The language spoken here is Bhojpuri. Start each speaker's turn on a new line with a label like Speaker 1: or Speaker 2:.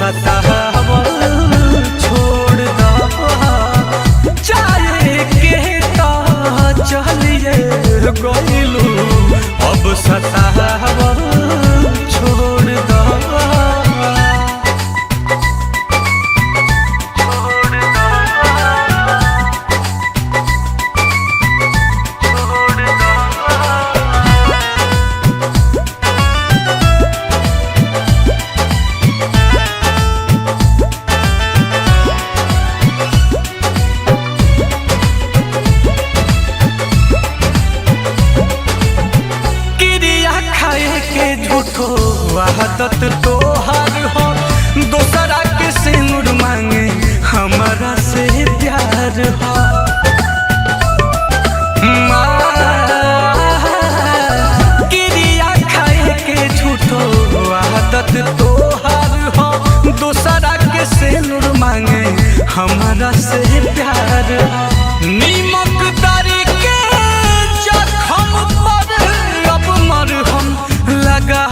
Speaker 1: सतावल छोड़ दो, जाए के तो चलिए गइलू, अब सतावल छोड़ दो। झूठो आदत तोहार हो, दोसरा के सिंदूर मांगे हमारा से प्यार हो। क्रिया खाए के झूठो आदत तोहार हो, दोसरा के सिंदूर मांगे हमारा से प्यार हो। नीमक दारी के जख्म पर अब मरहम लगा